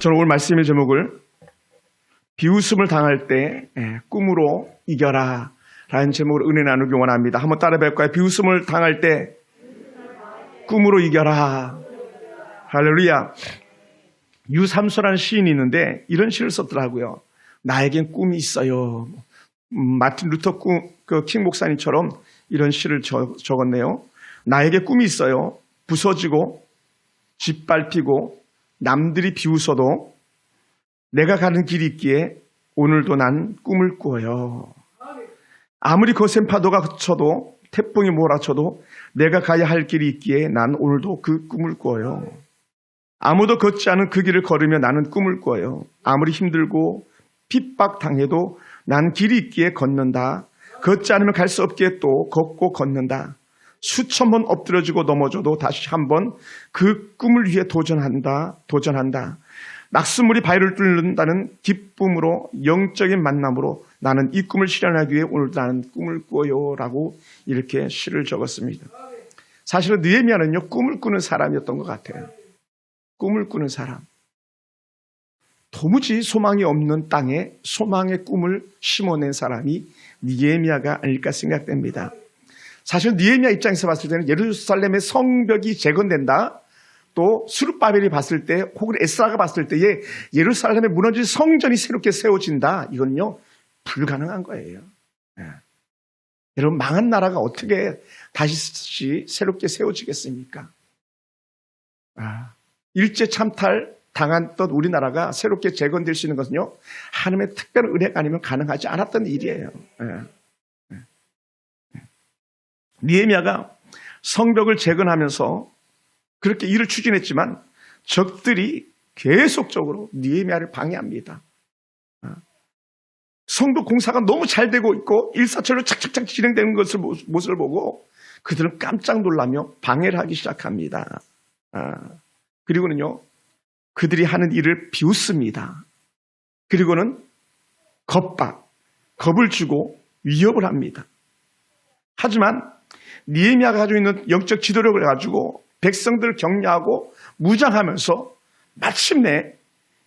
저는 오늘 말씀의 제목을 비웃음을 당할 때 꿈으로 이겨라 라는 제목으로 은혜 나누기 원합니다. 한번 따라 뵐까요? 비웃음을 당할 때 꿈으로 이겨라. 할렐루야. 유삼수라는 시인이 있는데 이런 시를 썼더라고요. 나에겐 꿈이 있어요. 마틴 루터 킹 목사님처럼 이런 시를 적었네요. 나에게 꿈이 있어요. 부서지고 짓밟히고 남들이 비웃어도 내가 가는 길이 있기에 오늘도 난 꿈을 꾸어요. 아무리 거센 파도가 쳐도 태풍이 몰아쳐도 내가 가야 할 길이 있기에 난 오늘도 그 꿈을 꾸어요. 아무도 걷지 않은 그 길을 걸으며 나는 꿈을 꾸어요. 아무리 힘들고 핍박당해도 난 길이 있기에 걷는다. 걷지 않으면 갈 수 없기에 또 걷고 걷는다. 수천 번 엎드려지고 넘어져도 다시 한번 그 꿈을 위해 도전한다. 낙숫물이 바위를 뚫는다는 기쁨으로 영적인 만남으로 나는 이 꿈을 실현하기 위해 오늘도 나는 꿈을 꾸어요 라고 이렇게 시를 적었습니다. 사실은 느헤미야는요 꿈을 꾸는 사람이었던 것 같아요. 꿈을 꾸는 사람. 도무지 소망이 없는 땅에 소망의 꿈을 심어낸 사람이 느헤미야가 아닐까 생각됩니다. 사실 느헤미야 입장에서 봤을 때는 예루살렘의 성벽이 재건된다. 또 스룹바벨이 봤을 때 혹은 에스라가 봤을 때에 예루살렘에 무너진 성전이 새롭게 세워진다. 이건요 불가능한 거예요. 여러분 망한 나라가 어떻게 다시 새롭게 세워지겠습니까? 일제 참탈 당했던 우리나라가 새롭게 재건될 수 있는 것은요 하나님의 특별한 은혜가 아니면 가능하지 않았던 일이에요. 느헤미야가 성벽을 재건하면서 그렇게 일을 추진했지만 적들이 계속적으로 느헤미야를 방해합니다. 성벽 공사가 너무 잘 되고 있고 일사천리로 착착착 진행되는 모습을 보고 그들은 깜짝 놀라며 방해를 하기 시작합니다. 그리고는요 그들이 하는 일을 비웃습니다. 그리고는 겁을 주고 위협을 합니다. 하지만 느헤미야가 가지고 있는 영적 지도력을 가지고 백성들을 격려하고 무장하면서 마침내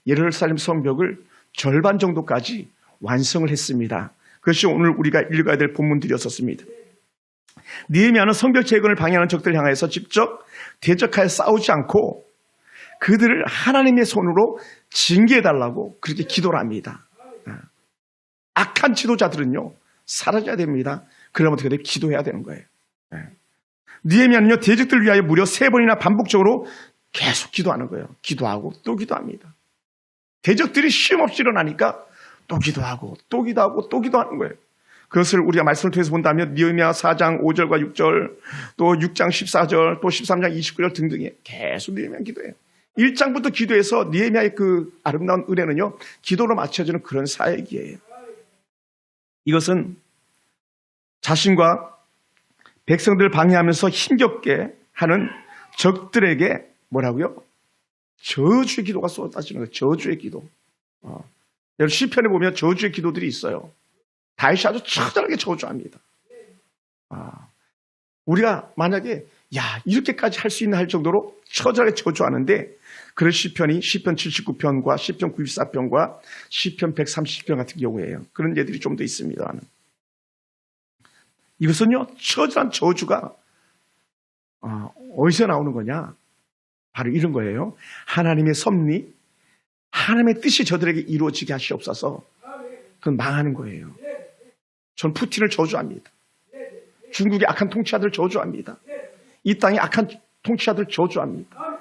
예루살렘 성벽을 절반 정도까지 완성을 했습니다. 그것이 오늘 우리가 읽어야 될 본문들이었습니다. 느헤미야는 성벽 재건을 방해하는 적들을 향해서 직접 대적하여 싸우지 않고 그들을 하나님의 손으로 징계해달라고 그렇게 기도를 합니다. 악한 지도자들은요 사라져야 됩니다. 그러면 어떻게 돼요? 기도해야 되는 거예요. 느헤미야는요 대적들을 위하여 무려 3번이나 반복적으로 계속 기도하는 거예요. 기도하고 또 기도합니다. 대적들이 쉼없이 일어나니까 또 기도하고 또 기도하고 또 기도하는 거예요. 그것을 우리가 말씀을 통해서 본다면 느헤미야 4장 5절과 6절 또 6장 14절 또 13장 29절 등등에 계속 느헤미야 기도해요. 1장부터 기도해서 느헤미야의 그 아름다운 은혜는요 기도로 맞춰지는 그런 사역이에요. 이것은 자신과 백성들을 방해하면서 힘겹게 하는 적들에게 뭐라고요? 저주의 기도가 쏟아지는 거예요. 저주의 기도. 여러분 시편에 보면 저주의 기도들이 있어요. 다윗이 아주 처절하게 저주합니다. 우리가 만약에 이렇게까지 할 수 있나 할 정도로 처절하게 저주하는데 그런 시편이 시편 79편과 시편 94편과 시편 130편 같은 경우에요. 그런 예들이 좀 더 있습니다. 이것은요 처절한 저주가 어디서 나오는 거냐? 바로 이런 거예요. 하나님의 섭리, 하나님의 뜻이 저들에게 이루어지게 하시옵소서. 그건 망하는 거예요. 전 푸틴을 저주합니다. 중국의 악한 통치자들 저주합니다. 이 땅의 악한 통치자들 저주합니다.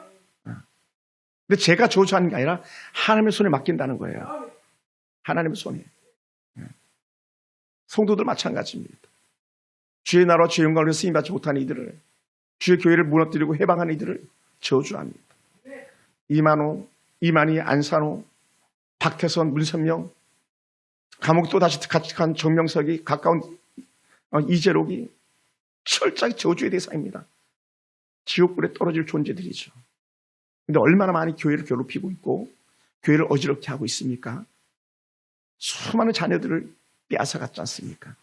근데 제가 저주하는 게 아니라 하나님의 손에 맡긴다는 거예요. 하나님의 손에. 성도들 마찬가지입니다. 주의 나라와 주의 영광을 위해 쓰임받지 못한 이들을, 주의 교회를 무너뜨리고 해방한 이들을 저주합니다. 이만호, 이만희, 안산호, 박태선, 문선명, 감옥 또 다시 같이 간 정명석이 가까운 이재록이 철저히 저주의 대상입니다. 지옥불에 떨어질 존재들이죠. 근데 얼마나 많이 교회를 괴롭히고 있고 교회를 어지럽게 하고 있습니까? 수많은 자녀들을 빼앗아갔지 않습니까?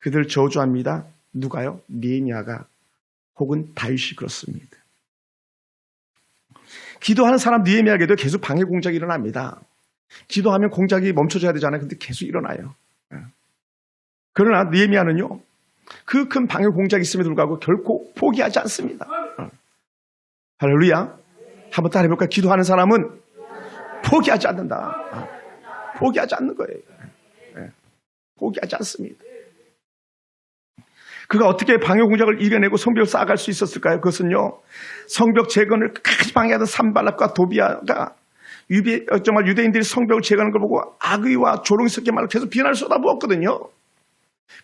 그들을 저주합니다. 누가요? 느헤미야가 혹은 다윗이 그렇습니다. 기도하는 사람 느헤미야에게도 계속 방해 공작이 일어납니다. 기도하면 공작이 멈춰져야 되잖아요. 근데 계속 일어나요. 그러나 느헤미야는요, 그 큰 방해 공작이 있음에도 불구하고 결코 포기하지 않습니다. 할렐루야. 한번 따라 해볼까요? 기도하는 사람은 포기하지 않는다. 포기하지 않는 거예요. 포기하지 않습니다. 그가 어떻게 방해 공작을 이겨내고 성벽을 쌓아갈 수 있었을까요? 그것은요, 성벽 재건을 끝까지 방해하던 산발락과 도비아가 정말 유대인들이 성벽을 재건하는 걸 보고 악의와 조롱이 섞인 말로 계속 비난을 쏟아부었거든요.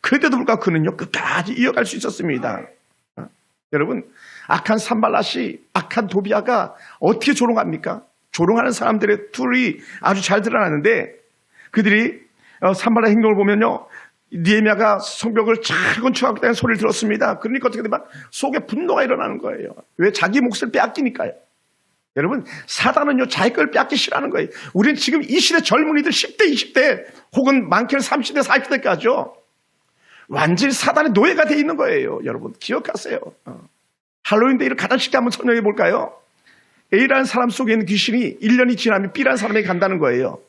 그때도 불구하고 그는요, 끝까지 이어갈 수 있었습니다. 여러분, 악한 산발락이 악한 도비아가 어떻게 조롱합니까? 조롱하는 사람들의 툴이 아주 잘 드러나는데, 그들이 산발락 행동을 보면요, 느헤미야가 성벽을 잘 건축하겠다는 소리를 들었습니다. 그러니까 어떻게 되면 속에 분노가 일어나는 거예요. 왜? 자기 몫을 빼앗기니까요. 여러분, 사단은요, 자기 걸 빼앗기 싫어하는 거예요. 우리는 지금 이 시대 젊은이들 10대, 20대 혹은 많게는 30대, 40대까지요, 완전히 사단의 노예가 돼 있는 거예요. 여러분, 기억하세요. 할로윈 데이를 가장 쉽게 한번 설명해 볼까요? A라는 사람 속에 있는 귀신이 1년이 지나면 B라는 사람에게 간다는 거예요.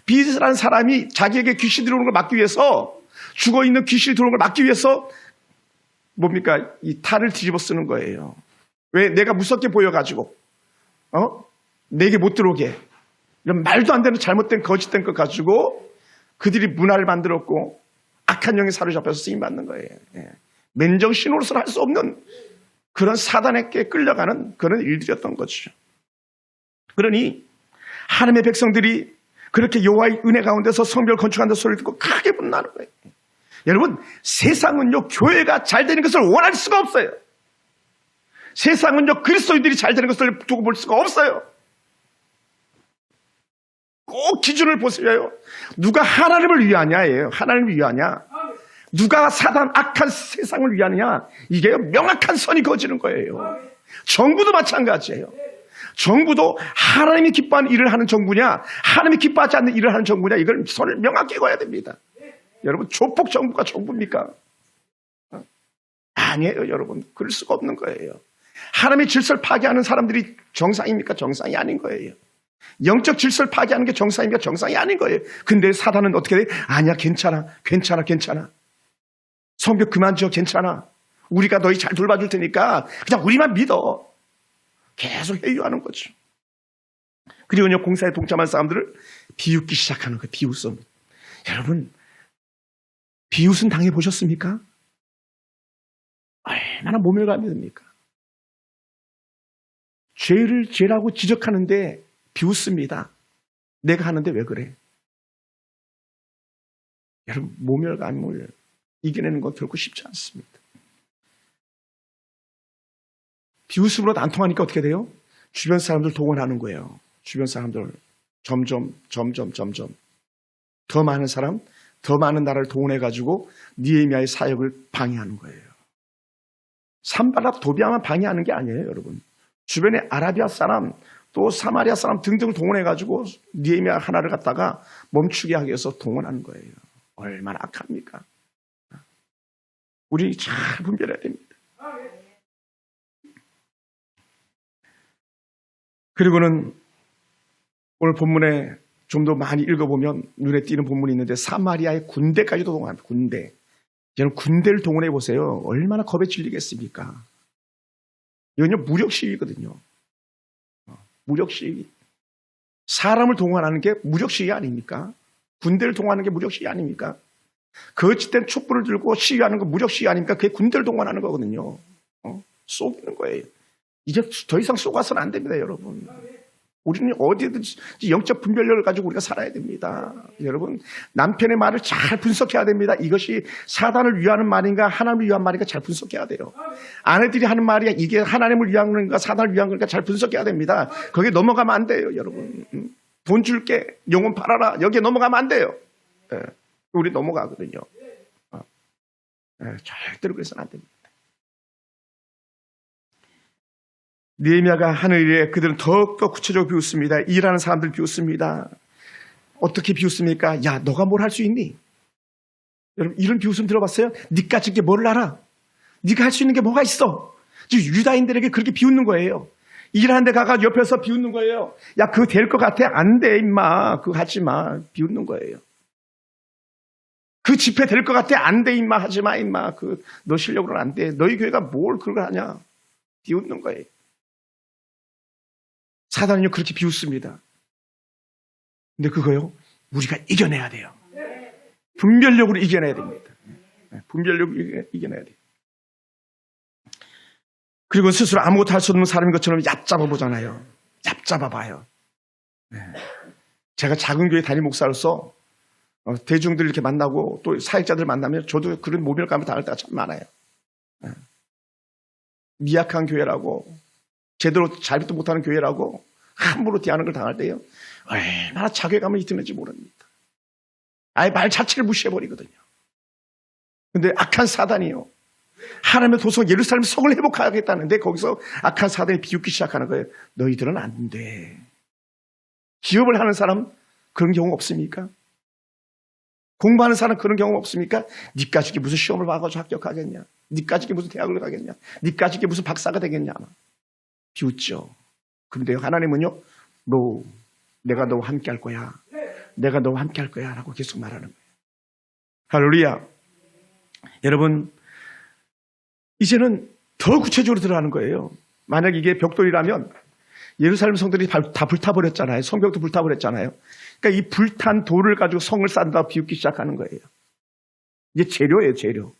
B라는 사람이 자기에게 귀신 들어오는 걸 막기 위해서, 죽어있는 귀신이 들어오는 걸 막기 위해서 뭡니까? 이 탈을 뒤집어 쓰는 거예요. 왜? 내가 무섭게 보여가지고 내게 못 들어오게, 이런 말도 안 되는 잘못된 거짓된 것 가지고 그들이 문화를 만들었고 악한 영에 사로잡혀서 쓰임받는 거예요. 맨정신으로서는 할 수 없는 그런 사단에게 끌려가는 그런 일들이었던 거죠. 그러니 하나님의 백성들이 그렇게 여호와의 은혜 가운데서 성벽을 건축한다는 소리를 듣고 크게 분노하는 거예요. 여러분, 세상은요, 교회가 잘 되는 것을 원할 수가 없어요. 세상은요, 그리스도인들이 잘 되는 것을 두고 볼 수가 없어요. 꼭 기준을 보세요. 누가 하나님을 위하냐예요. 하나님을 위하냐. 누가 사단 악한 세상을 위하느냐. 이게 명확한 선이 그어지는 거예요. 정부도 마찬가지예요. 정부도 하나님이 기뻐하는 일을 하는 정부냐, 하나님이 기뻐하지 않는 일을 하는 정부냐, 이걸 선을 명확히 그어야 됩니다. 여러분, 조폭 정부가 정부입니까? 아니에요, 여러분. 그럴 수가 없는 거예요. 하나님의 질서를 파괴하는 사람들이 정상입니까? 정상이 아닌 거예요. 영적 질서를 파괴하는 게 정상입니까? 정상이 아닌 거예요. 근데 사단은 어떻게 돼? 아니야, 괜찮아. 성벽 그만 지어, 괜찮아. 우리가 너희 잘 돌봐줄 테니까 그냥 우리만 믿어. 계속 회유하는 거죠. 그리고요, 공사에 동참한 사람들을 비웃기 시작하는 거예요. 비웃음. 여러분, 비웃음 당해보셨습니까? 얼마나 모멸감이 듭니까? 죄를 죄라고 지적하는데 비웃습니다. 내가 하는데 왜 그래? 여러분, 모멸감을 이겨내는 건 결코 쉽지 않습니다. 비웃음으로도 안 통하니까 어떻게 돼요? 주변 사람들 동원하는 거예요. 주변 사람들 점점 더 많은 사람, 더 많은 나라를 동원해가지고 느헤미야의 사역을 방해하는 거예요. 산발락 도비아만 방해하는 게 아니에요, 여러분. 주변에 아라비아 사람, 또 사마리아 사람 등등을 동원해가지고 느헤미야 하나를 갖다가 멈추게 하기 위해서 동원하는 거예요. 얼마나 악합니까? 우리 잘 분별해야 됩니다. 그리고는 오늘 본문에 좀 더 많이 읽어보면 눈에 띄는 본문이 있는데 사마리아의 군대까지도 동원합니다. 군대. 여러분, 군대를 동원해 보세요. 얼마나 겁에 질리겠습니까? 이건요, 무력 시위거든요. 무력 시위. 사람을 동원하는 게 무력 시위 아닙니까? 군대를 동원하는 게 무력 시위 아닙니까? 거짓된 촛불을 들고 시위하는 거 무력 시위 아닙니까? 그게 군대를 동원하는 거거든요. 쏘기는 거예요. 이제 더 이상 쏘가서는 안 됩니다, 여러분. 우리는 어디든지 영적 분별력을 가지고 우리가 살아야 됩니다. 여러분, 남편의 말을 잘 분석해야 됩니다. 이것이 사단을 위하는 말인가 하나님을 위한 말인가 잘 분석해야 돼요. 아내들이 하는 말이 이게 하나님을 위한 건가 사단을 위한 건가 잘 분석해야 됩니다. 거기에 넘어가면 안 돼요, 여러분. 돈 줄게, 영혼 팔아라, 여기에 넘어가면 안 돼요. 우리 넘어가거든요. 절대로 그래서는 안 됩니다. 느헤미야가 하는 일에 그들은 더욱더 구체적으로 비웃습니다. 일하는 사람들 비웃습니다. 어떻게 비웃습니까? 야, 너가 뭘 할 수 있니? 여러분, 이런 비웃음 들어봤어요? 니가 지금 뭘 알아? 니가 할 수 있는 게 뭐가 있어? 지금 유다인들에게 그렇게 비웃는 거예요. 일하는데 가가 옆에서 비웃는 거예요. 야, 그거 될 것 같아? 안 돼, 임마. 그거 하지 마. 비웃는 거예요. 그 집회 될 것 같아? 안 돼, 임마. 하지 마, 임마. 너 실력으로는 안 돼. 너희 교회가 뭘 그걸 하냐? 비웃는 거예요. 사단은요, 그렇게 비웃습니다. 근데 그거요, 우리가 이겨내야 돼요. 분별력으로 이겨내야 됩니다. 분별력으로 이겨내야 돼요. 그리고 스스로 아무것도 할 수 없는 사람인 것처럼 얕잡아 보잖아요. 얕잡아 봐요. 제가 작은 교회 담임 목사로서 대중들 이렇게 만나고 또 사역자들 만나면 저도 그런 모멸감을 당할 때가 참 많아요. 미약한 교회라고, 제대로 잘도 못하는 교회라고 함부로 대하는 걸 당할 때요, 얼마나 자괴감을 입히는지 모릅니다. 아예 말 자체를 무시해버리거든요. 근데 악한 사단이요, 하나님의 도성 예루살렘 성을 회복하겠다는데 거기서 악한 사단이 비웃기 시작하는 거예요. 너희들은 안 돼. 기업을 하는 사람 그런 경우 없습니까? 공부하는 사람 그런 경우 없습니까? 니까지 무슨 시험을 봐가지고 합격하겠냐? 니까지 무슨 대학을 가겠냐? 니까지 무슨 박사가 되겠냐? 비웃죠. 근데 하나님은요, 너, 내가 너와 함께 할 거야. 내가 너와 함께 할 거야. 라고 계속 말하는 거예요. 할렐루야. 여러분, 이제는 더 구체적으로 들어가는 거예요. 만약 이게 벽돌이라면 예루살렘 성들이 다 불타버렸잖아요. 성벽도 불타버렸잖아요. 그러니까 이 불탄 돌을 가지고 성을 쌓는다고 비웃기 시작하는 거예요. 이게 재료예요, 재료.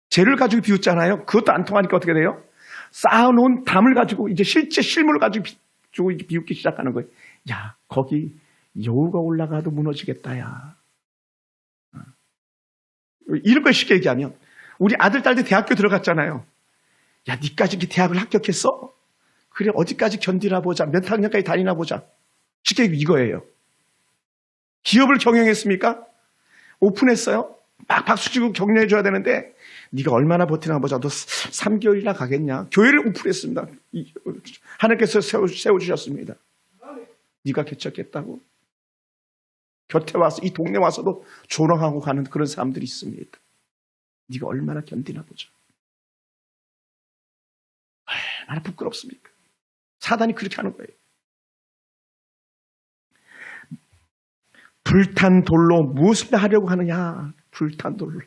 재료를 가지고 비웃잖아요. 그것도 안 통하니까 어떻게 돼요? 쌓아놓은 담을 가지고 이제 실제 실물을 가지고 비웃기 시작하는 거예요. 야, 거기 여우가 올라가도 무너지겠다, 야. 이런 걸 쉽게 얘기하면, 우리 아들, 딸들 대학교 들어갔잖아요. 야, 니까지 대학을 합격했어? 그래, 어디까지 견디나 보자. 몇 학년까지 다니나 보자. 쉽게 이거예요. 기업을 경영했습니까? 오픈했어요? 막 박수치고 격려해줘야 되는데, 네가 얼마나 버티나 보자. 너 3개월이나 가겠냐? 교회를 오픈했습니다. 하나님께서 세워주셨습니다. 네가 개척했다고? 곁에 와서, 이 동네 와서도 조롱하고 가는 그런 사람들이 있습니다. 네가 얼마나 견디나 보자. 얼마나 부끄럽습니까? 사단이 그렇게 하는 거예요. 불탄 돌로 무엇을 하려고 하느냐? 불탄 돌로.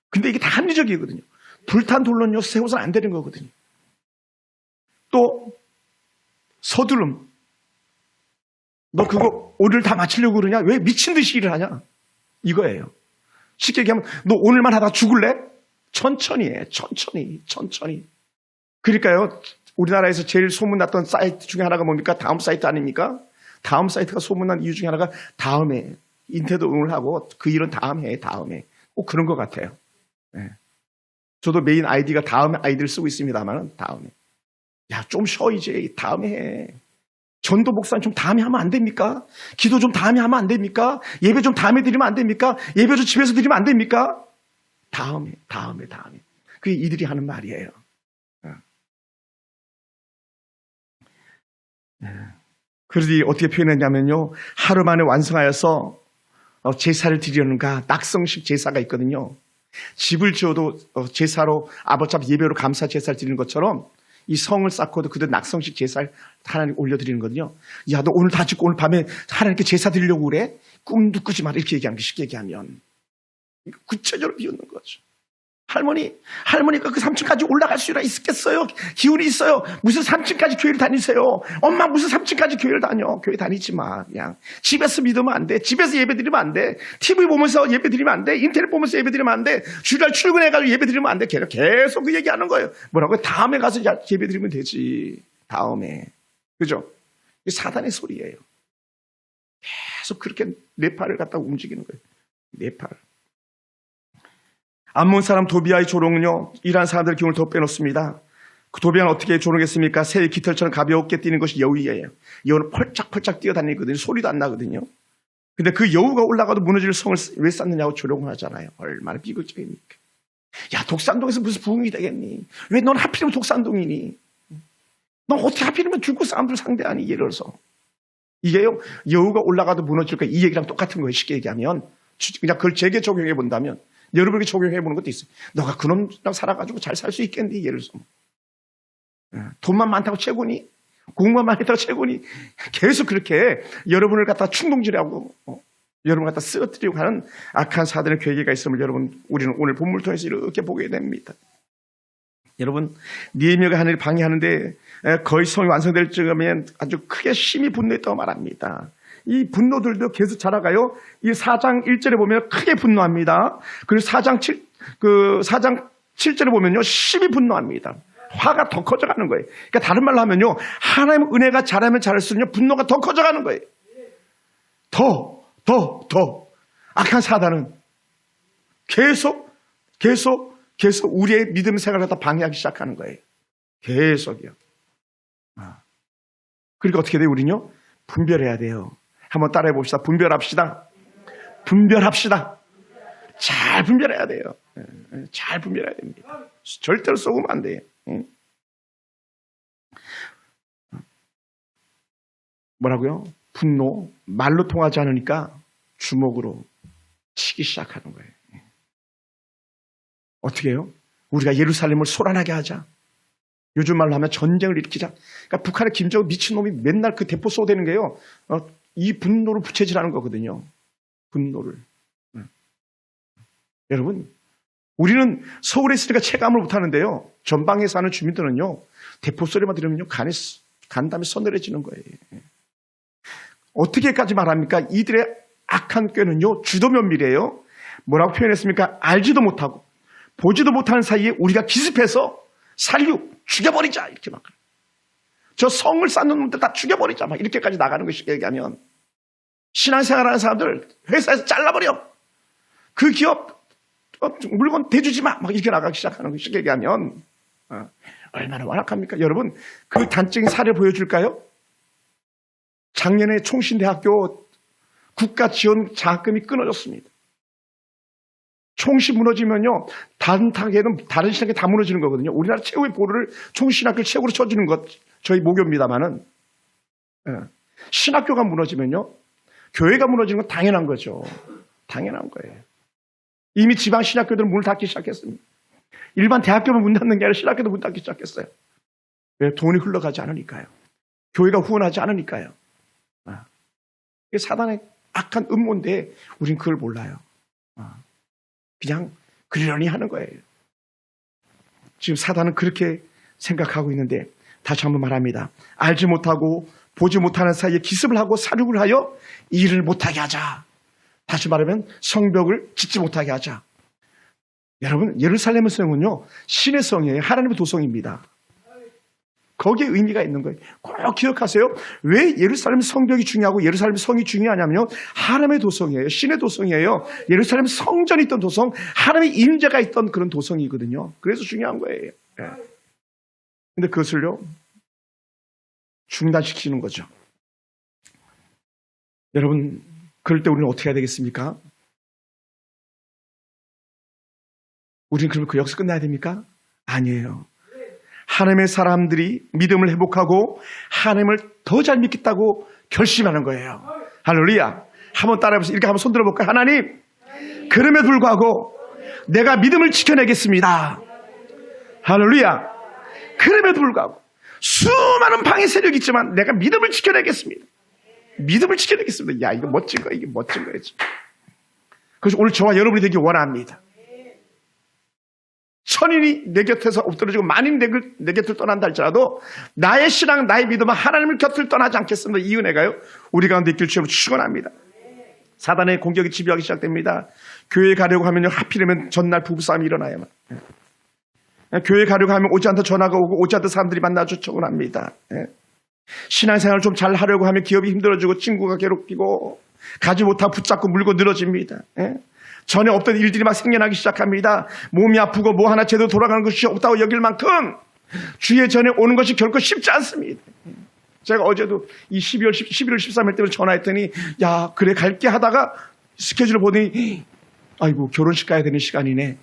근데 이게 다 합리적이거든요. 불탄 돌로는요, 세워서는 안 되는 거거든요. 또 서두름. 너 그거 오늘 다 마치려고 그러냐? 왜 미친 듯이 일을 하냐? 이거예요. 쉽게 얘기하면 너 오늘만 하다 죽을래? 천천히 해. 천천히. 그러니까요, 우리나라에서 제일 소문났던 사이트 중에 하나가 뭡니까? 다음 사이트 아닙니까? 다음 사이트가 소문난 이유 중에 하나가 다음에 인테도 오늘 하고 그 일은 다음에 꼭 그런 것 같아요. 네. 저도 메인 아이디가 다음에 아이디를 쓰고 있습니다만 다음에. 야, 좀 쉬어 이제. 다음에 해. 전도 목사님 좀 다음에 하면 안 됩니까? 기도 좀 다음에 하면 안 됩니까? 예배 좀 다음에 드리면 안 됩니까? 예배 좀 집에서 드리면 안 됩니까? 다음에. 그게 이들이 하는 말이에요. 그러니 어떻게 표현했냐면요, 하루 만에 완성하여서 제사를 드리려는가, 낙성식 제사가 있거든요. 집을 지어도 제사로 아버지 예배로 감사 제사를 드리는 것처럼 이 성을 쌓고도 그들 낙성식 제사를 하나님 올려드리는 거거든요. 야, 너 오늘 다 짓고 오늘 밤에 하나님께 제사 드리려고 그래? 꿈도 꾸지 마라. 이렇게 얘기하는 게 쉽게 얘기하면. 구체적으로 비웃는 거죠. 할머니가 그 3층까지 올라갈 수 있겠어요? 기운이 있어요. 무슨 3층까지 교회를 다니세요? 엄마 무슨 3층까지 교회를 다녀? 교회 다니지 마. 그냥 집에서 믿으면 안 돼. 집에서 예배 드리면 안 돼. TV 보면서 예배 드리면 안 돼. 인터넷 보면서 예배 드리면 안 돼. 주일 출근해가지고 예배 드리면 안 돼. 계속 그 얘기하는 거예요. 뭐라고? 다음에 가서 예배 드리면 되지. 다음에. 그죠? 이게 사단의 소리예요. 계속 그렇게 내 팔을 갖다 움직이는 거예요. 내 팔. 암몬 사람 도비아의 조롱은요, 이러한 사람들의 기운을 더 빼놓습니다. 그 도비아는 어떻게 조롱했습니까? 새의 깃털처럼 가볍게 뛰는 것이 여우예요. 여우는 펄짝펄짝 뛰어다니거든요. 소리도 안 나거든요. 근데 그 여우가 올라가도 무너질 성을 왜 쌓느냐고 조롱을 하잖아요. 얼마나 비극적입니까? 야, 독산동에서 무슨 부흥이 되겠니? 왜 넌 하필이면 독산동이니? 넌 어떻게 하필이면 중국 사람들 상대하니? 예를 들어서. 이게요, 여우가 올라가도 무너질 거야. 이 얘기랑 똑같은 거예요. 쉽게 얘기하면. 그냥 그걸 제게 적용해 본다면, 여러분에게 적용해 보는 것도 있어요. 너가 그놈랑 살아가지고 잘 살 수 있겠니? 예를 들어서. 돈만 많다고 최고니? 공부만 많이 했다고 최고니? 계속 그렇게 여러분을 갖다 충동질하고 여러분을 갖다 쓰러뜨리고 하는 악한 사단의 계획이 있음을 우리는 오늘 본문을 통해서 이렇게 보게 됩니다. 여러분, 느헤미야가 하늘을 방해하는데 거의 성이 완성될 즈음에 아주 크게 심히 분노했다고 말합니다. 이 분노들도 계속 자라가요. 이 4장 1절에 보면 크게 분노합니다. 그리고 4장 7절에 보면요, 심히 분노합니다. 화가 더 커져가는 거예요. 그러니까 다른 말로 하면요, 하나님의 은혜가 자라면 자랄수록 분노가 더 커져가는 거예요. 더 악한 사단은 계속 우리의 믿음 생활을 갖다 방해하기 시작하는 거예요. 계속이요. 그러니까 어떻게 돼요? 우리는요, 분별해야 돼요. 한번 따라해 봅시다. 분별합시다. 잘 분별해야 돼요. 잘 분별해야 됩니다. 절대로 쏘면 안 돼요. 뭐라고요? 분노, 말로 통하지 않으니까 주먹으로 치기 시작하는 거예요. 어떻게 해요? 우리가 예루살렘을 소란하게 하자. 요즘 말로 하면 전쟁을 일으키자. 그러니까 북한의 김정은 미친놈이 맨날 그 대포 쏘대는 게요, 이 분노를 부채질하는 거거든요. 분노를. 여러분, 우리는 서울에 있으니까 체감을 못하는데요, 전방에 사는 주민들은요, 대포 소리만 들으면요, 간담이 서늘해지는 거예요. 어떻게까지 말합니까? 이들의 악한 꾀는요, 주도면밀해요. 뭐라고 표현했습니까? 알지도 못하고 보지도 못하는 사이에 우리가 기습해서 죽여버리자, 이렇게 막. 저 성을 쌓는 놈들 다 죽여버리자, 막 이렇게까지 나가는 것이 얘기하면, 신앙생활하는 사람들 회사에서 잘라버려, 그 기업 물건 대주지 마, 막 이렇게 나가기 시작하는 것이 얘기하면 얼마나 완악합니까? 여러분, 그 단적인 사례 보여줄까요? 작년에 총신대학교 국가 지원 장학금이 끊어졌습니다. 총시 무너지면요, 다른 신학교 다 무너지는 거거든요. 우리나라 최고의 보루를 총신학교 최고로 쳐주는 것, 저희 모교입니다만은, 신학교가 무너지면요, 교회가 무너지는 건 당연한 거죠. 당연한 거예요. 이미 지방 신학교들은 문을 닫기 시작했습니다. 일반 대학교만 문 닫는 게 아니라 신학교도 문 닫기 시작했어요. 왜? 돈이 흘러가지 않으니까요. 교회가 후원하지 않으니까요. 이게 사단의 악한 음모인데 우린 그걸 몰라요. 그냥 그러려니 하는 거예요. 지금 사단은 그렇게 생각하고 있는데, 다시 한번 말합니다. 알지 못하고 보지 못하는 사이에 기습을 하고 사륙을 하여 일을 못하게 하자. 다시 말하면 성벽을 짓지 못하게 하자. 여러분, 예루살렘의 성은요, 신의 성이에요. 하나님의 도성입니다. 거기에 의미가 있는 거예요. 꼭 기억하세요. 왜 예루살렘 성벽이 중요하고 예루살렘 성이 중요하냐면요, 하나님의 도성이에요. 신의 도성이에요. 예루살렘 성전이 있던 도성, 하나님의 임재가 있던 그런 도성이거든요. 그래서 중요한 거예요. 근데 그것을요, 중단시키는 거죠. 여러분, 그럴 때 우리는 어떻게 해야 되겠습니까? 우리는 그러면 그 역사 끝나야 됩니까? 아니에요. 하나님의 사람들이 믿음을 회복하고 하나님을 더 잘 믿겠다고 결심하는 거예요. 할렐루야. 한번 따라해보세요. 이렇게 한번 손 들어볼까요? 하나님, 그럼에도 불구하고 내가 믿음을 지켜내겠습니다. 할렐루야. 그럼에도 불구하고 수많은 방해 세력이 있지만 내가 믿음을 지켜내겠습니다. 믿음을 지켜내겠습니다. 야, 이거 멋진 거예요. 이게 멋진 거예요. 그래서 오늘 저와 여러분이 되기 원합니다. 천인이 내 곁에서 엎드러지고 만인이 내 곁을 떠난다 할지라도 나의 신앙, 나의 믿음은 하나님의 곁을 떠나지 않겠습니다. 이 은혜가요, 우리 가운데 있길 주님으로 축원합니다. 사단의 공격이 지배하기 시작됩니다. 교회에 가려고 하면요, 하필이면 전날 부부싸움이 일어나요. 교회에 가려고 하면 오지 않던 전화가 오고 오지 않던 사람들이 만나 초청을 합니다. 신앙생활을 좀 잘 하려고 하면 기업이 힘들어지고 친구가 괴롭히고 가지 못하고 붙잡고 물고 늘어집니다. 전에 없던 일들이 막 생겨나기 시작합니다. 몸이 아프고 뭐 하나 제대로 돌아가는 것이 없다고 여길 만큼 주의 전에 오는 것이 결코 쉽지 않습니다. 제가 어제도 이 11월 13일 때문에 전화했더니, 야, 그래 갈게 하다가 스케줄을 보더니, 아이고, 결혼식 가야 되는 시간이네.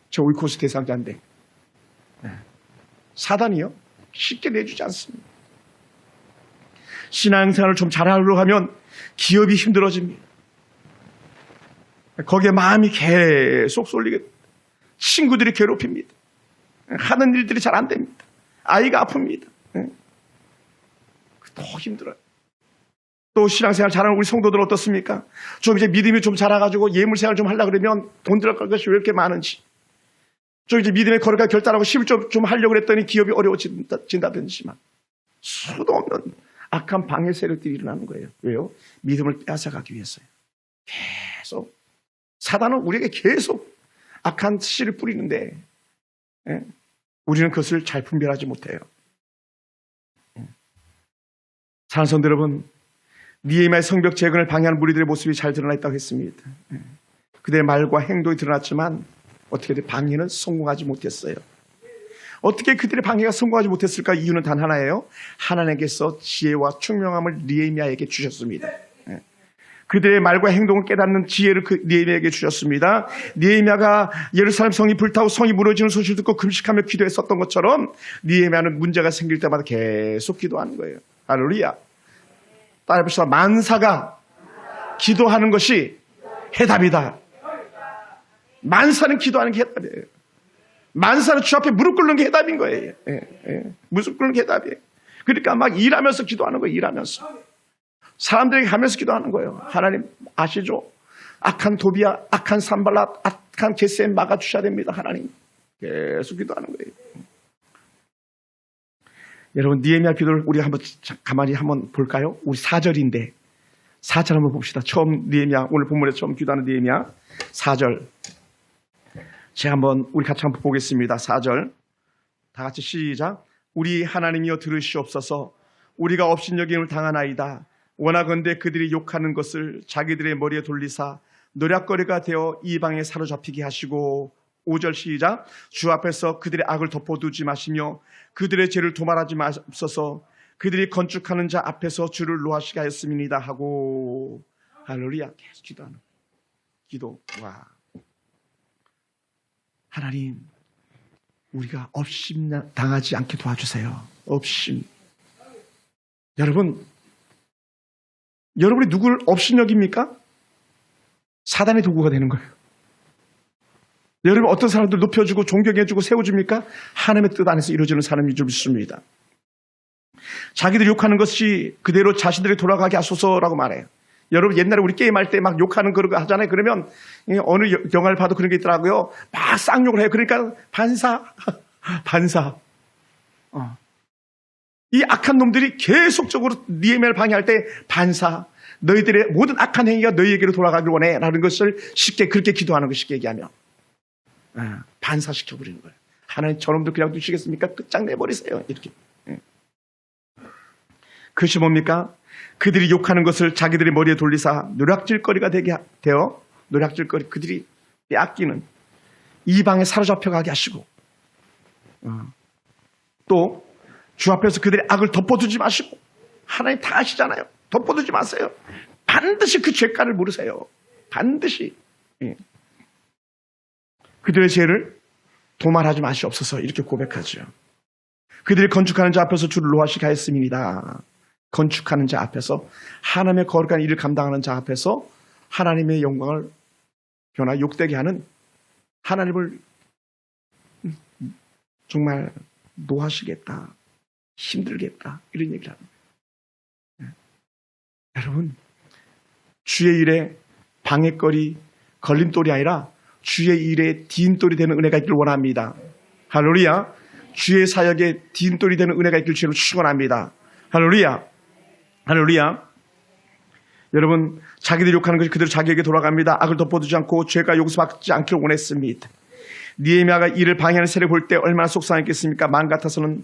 저 오이코스 대상자인데. 사단이요, 쉽게 내주지 않습니다. 신앙생활을 좀 잘하려고 하면 기업이 힘들어집니다. 거기에 마음이 계속 쏠리게, 친구들이 괴롭힙니다. 하는 일들이 잘 안 됩니다. 아이가 아픕니다. 더 힘들어요. 또 신앙생활 잘하는 우리 성도들 어떻습니까? 좀 이제 믿음이 좀 자라가지고 예물생활 좀 하려고 그러면 돈 들어갈 것이 왜 이렇게 많은지. 좀 이제 믿음의 거룩하게 결단하고 실점 좀 하려고 했더니 기업이 어려워진다든지만 수도 없는 악한 방해 세력들이 일어나는 거예요. 왜요? 믿음을 뺏어가기 위해서요. 계속 사단은 우리에게 계속 악한 씨를 뿌리는데 우리는 그것을 잘 분별하지 못해요. 사랑하는 성도 여러분, 니에미아의 성벽 재건을 방해하는 무리들의 모습이 잘 드러나 있다고 했습니다. 그들의 말과 행동이 드러났지만 어떻게든 방해는 성공하지 못했어요. 어떻게 그들의 방해가 성공하지 못했을까? 이유는 단 하나예요. 하나님께서 지혜와 총명함을 니에미아에게 주셨습니다. 그들의 말과 행동을 깨닫는 지혜를 니에미아에게 주셨습니다. 니에미아가 예루살렘 성이 불타고 성이 무너지는 소식을 듣고 금식하며 기도했었던 것처럼 니에미아는 문제가 생길 때마다 계속 기도하는 거예요. 할렐루야. 따라해봅시다. 만사가 기도하는 것이 해답이다. 만사는 기도하는 게 해답이에요. 만사는 주 앞에 무릎 꿇는 게 해답인 거예요. 무릎 꿇는 게 해답이에요. 그러니까 막 일하면서 기도하는 거예요. 일하면서. 사람들에게 가면서 기도하는 거예요. 하나님 아시죠? 악한 도비야, 악한 산발랏, 악한 게셈 막아주셔야 됩니다. 하나님. 계속 기도하는 거예요. 여러분, 니에미아 기도를 우리가 한번 가만히 한번 볼까요? 우리 4절인데 4절 한번 봅시다. 처음 니에미아, 오늘 본문에서 처음 기도하는 니에미아 4절. 제가 한번 우리 같이 한번 보겠습니다. 4절. 다 같이 시작. 우리 하나님이여 들으시옵소서. 우리가 업신여김을 당하나이다. 원하건대 그들이 욕하는 것을 자기들의 머리에 돌리사 노략거리가 되어 이방에 사로잡히게 하시고 5절 시작. 주 앞에서 그들의 악을 덮어두지 마시며 그들의 죄를 도말하지 마옵소서. 그들이 건축하는 자 앞에서 주를 노하시게 하였음이니이다 하고. 할렐루야. 계속 기도하는 기도. 와. 하나님, 우리가 업심 당하지 않게 도와주세요. 업심. 여러분이 누구를 업신여깁니까? 사단의 도구가 되는 거예요. 여러분 어떤 사람들 높여주고 존경해주고 세워줍니까? 하나님의 뜻 안에서 이루어지는 사람인 줄 믿습니다. 자기들이 욕하는 것이 그대로 자신들이 돌아가게 하소서라고 말해요. 여러분 옛날에 우리 게임할 때 막 욕하는 그런 거 하잖아요. 그러면 어느 영화를 봐도 그런 게 있더라고요. 막 쌍욕을 해요. 그러니까 반사. 이 악한 놈들이 계속적으로 니에미아를 방해할 때 반사. 너희들의 모든 악한 행위가 너희에게로 돌아가길 원해. 라는 것을 쉽게 그렇게 기도하는 거 쉽게 얘기하면. 반사시켜버리는 거예요. 하나님 저놈들 그냥 두시겠습니까? 끝장내버리세요. 이렇게. 그것이 뭡니까? 그들이 욕하는 것을 자기들의 머리에 돌리사 노략질거리가 되어 노략질거리 그들이 빼앗기는 이방에 사로잡혀가게 하시고 또 주 앞에서 그들의 악을 덮어두지 마시고 하나님 다 아시잖아요. 덮어두지 마세요. 반드시 그 죄가를 물으세요. 반드시 그들의 죄를 도말하지 마시옵소서 이렇게 고백하죠. 그들이 건축하는 자 앞에서 주를 노하시게 하였음이니이다. 건축하는 자 앞에서 하나님의 거룩한 일을 감당하는 자 앞에서 하나님의 영광을 변화 욕되게 하는 하나님을 정말 노하시겠다. 힘들겠다. 이런 얘기를 합니다. 여러분 주의 일에 방해거리 걸림돌이 아니라 주의 일에 디딤돌이 되는 은혜가 있기를 원합니다. 할렐루야. 주의 사역에 디딤돌이 되는 은혜가 있기를 주로 축원합니다. 할렐루야. 할렐루야. 여러분 자기들이 욕하는 것이 그대로 자기에게 돌아갑니다. 악을 덮어두지 않고 죄가 용서받지 않기를 원했습니다. 니에미아가 이를 방해하는 세력을 볼 때 얼마나 속상했겠습니까? 마음 같아서는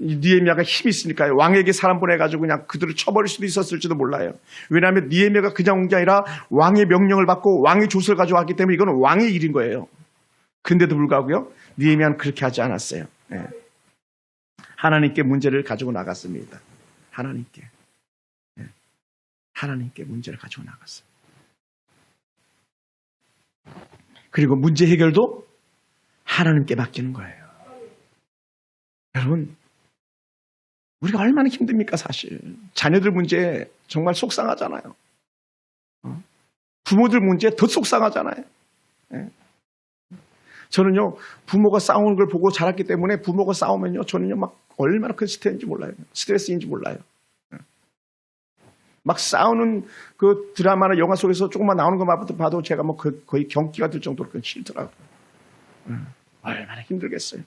니에미아가 힘이 있으니까요. 왕에게 사람 보내가지고 그냥 그들을 쳐버릴 수도 있었을지도 몰라요. 왜냐하면 니에미아가 그냥 온 게 아니라 왕의 명령을 받고 왕의 조서를 가지고 왔기 때문에 이건 왕의 일인 거예요. 근데도 불구하고요. 니에미아는 그렇게 하지 않았어요. 네. 하나님께 문제를 가지고 나갔습니다. 하나님께. 네. 하나님께 문제를 가지고 나갔어요. 그리고 문제 해결도 하나님께 맡기는 거예요. 여러분 우리가 얼마나 힘듭니까 사실. 자녀들 문제 정말 속상하잖아요. 부모들 문제 더 속상하잖아요. 저는요, 부모가 싸우는 걸 보고 자랐기 때문에 부모가 싸우면요, 저는요, 막 얼마나 큰 스트레스인지 몰라요. 막 싸우는 그 드라마나 영화 속에서 조금만 나오는 것만 봐도 제가 뭐 거의 경기가 들 정도로 싫더라고요. 얼마나 힘들겠어요.